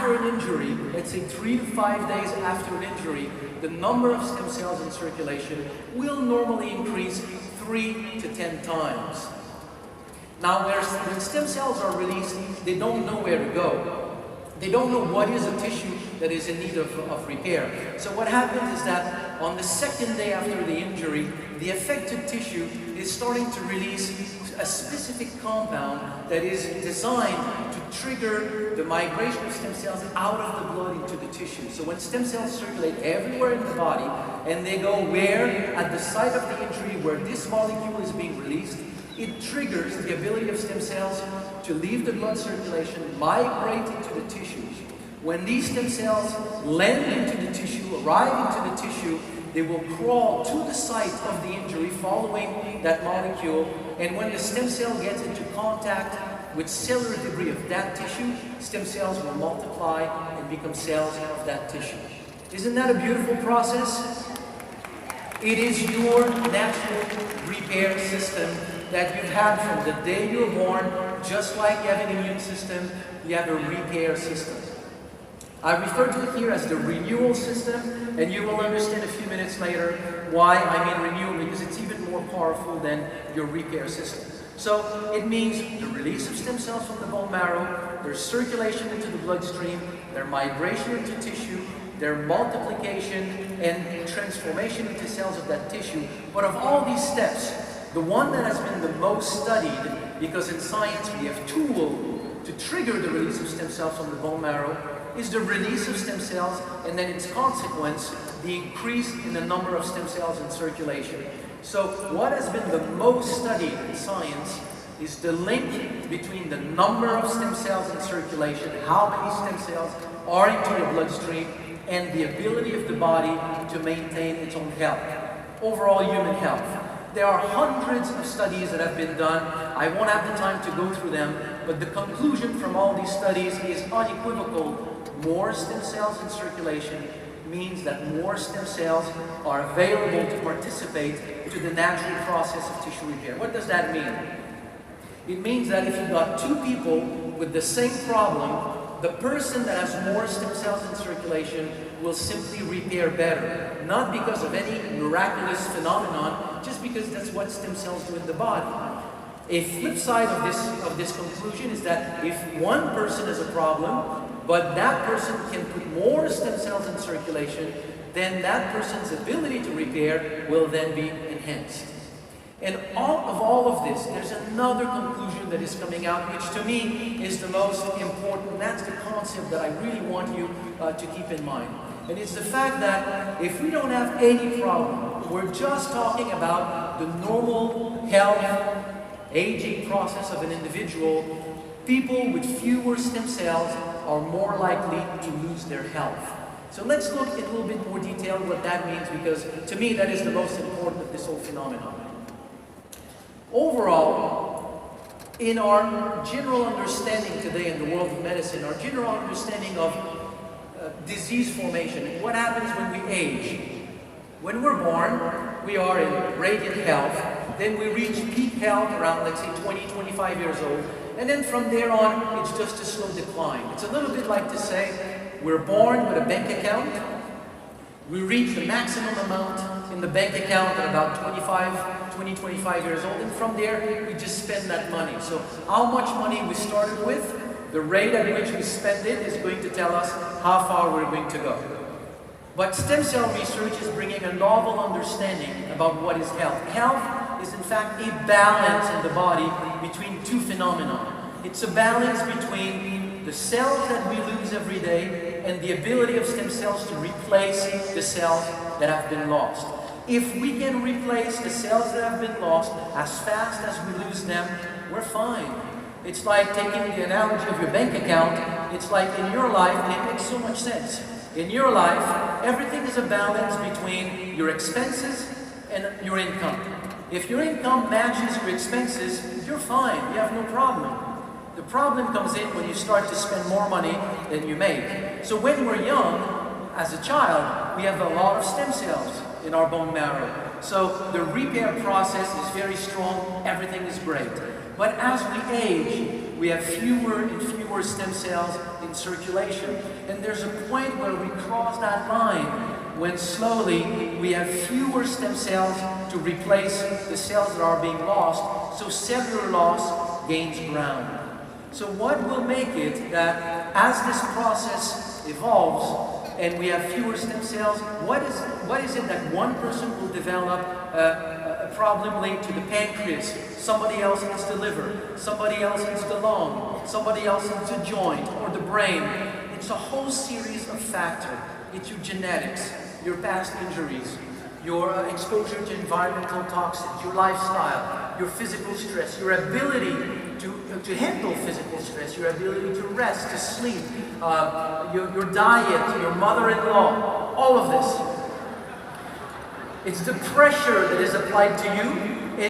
after an injury, let's say 3 to 5 days after an injury, the number of stem cells in circulation will normally increase 3 to 10 times. Now, when stem cells are released, they don't know where to go. They don't know what is a tissue that is in need of repair. So what happens is that on the second day after the injury, the affected tissue is starting to release a specific compound that is designed to trigger the migration of stem cells out of the blood into the tissue. So when stem cells circulate everywhere in the body, and they go where? At the site of the injury where this molecule is being released, it triggers the ability of stem cells to leave the blood circulation, migrate into the tissues. When these stem cells land into the tissue, arrive into the tissue, they will crawl to the site of the injury following that molecule, and when the stem cell gets into contact with cellular debris of that tissue, stem cells will multiply and become cells of that tissue. Isn't that a beautiful process? It is your natural repair system that you've had from the day you were born. Just like you have an immune system, you have a repair system. I refer to it here as the renewal system, and you will understand a few minutes later why I mean renewal, because it's even more powerful than your repair system. So it means the release of stem cells from the bone marrow, their circulation into the bloodstream, their migration into tissue, their multiplication and transformation into cells of that tissue. But of all these steps, the one that has been the most studied, because in science we have tools to trigger the release of stem cells from the bone marrow, is the release of stem cells, and then its consequence, the increase in the number of stem cells in circulation. So what has been the most studied in science is the link between the number of stem cells in circulation, how many stem cells are into the bloodstream, and the ability of the body to maintain its own health, overall human health. There are hundreds of studies that have been done. I won't have the time to go through them, but the conclusion from all these studies is unequivocal. More stem cells in circulation means that more stem cells are available to participate to the natural process of tissue repair. What does that mean? It means that if you've got two people with the same problem, the person that has more stem cells in circulation will simply repair better. Not because of any miraculous phenomenon, just because that's what stem cells do in the body. A flip side of this conclusion is that if one person has a problem, but that person can put more stem cells in circulation, then that person's ability to repair will then be enhanced. And all of this, there's another conclusion that is coming out, which to me is the most important. That's the concept that I really want you to keep in mind. And it's the fact that if we don't have any problem, we're just talking about the normal health, aging process of an individual, people with fewer stem cells are more likely to lose their health. So let's look in a little bit more detail what that means, because to me that is the most important of this whole phenomenon. Overall, in our general understanding today in the world of medicine, our general understanding of disease formation, what happens when we age? When we're born, we are in radiant health, then we reach peak health around, let's say, 20, 25 years old, and then from there on, it's just a slow decline. It's a little bit like to say, we're born with a bank account, we reach the maximum amount in the bank account at about 25 years old, and from there, we just spend that money. So how much money we started with, the rate at which we spend it is going to tell us how far we're going to go. But stem cell research is bringing a novel understanding about what is health. Health is in fact a balance in the body between two phenomena. It's a balance between the cells that we lose every day and the ability of stem cells to replace the cells that have been lost. If we can replace the cells that have been lost as fast as we lose them, we're fine. It's like taking the analogy of your bank account. It's like in your life, and it makes so much sense. In your life, everything is a balance between your expenses and your income. If your income matches your expenses, you're fine, you have no problem. The problem comes in when you start to spend more money than you make. So when we're young, as a child, we have a lot of stem cells in our bone marrow. So the repair process is very strong, everything is great. But as we age, we have fewer and fewer stem cells in circulation. And there's a point where we cross that line when slowly we have fewer stem cells to replace the cells that are being lost, so cellular loss gains ground. So what will make it that as this process evolves and we have fewer stem cells, what is it that one person will develop a problem linked to the pancreas, somebody else needs the liver, somebody else needs the lung, somebody else needs a joint or the brain? It's a whole series of factors. It's your genetics, your past injuries, your exposure to environmental toxins, your lifestyle, your physical stress, your ability to handle physical stress, your ability to rest, to sleep, your diet, your mother-in-law, all of this. It's the pressure that is applied to you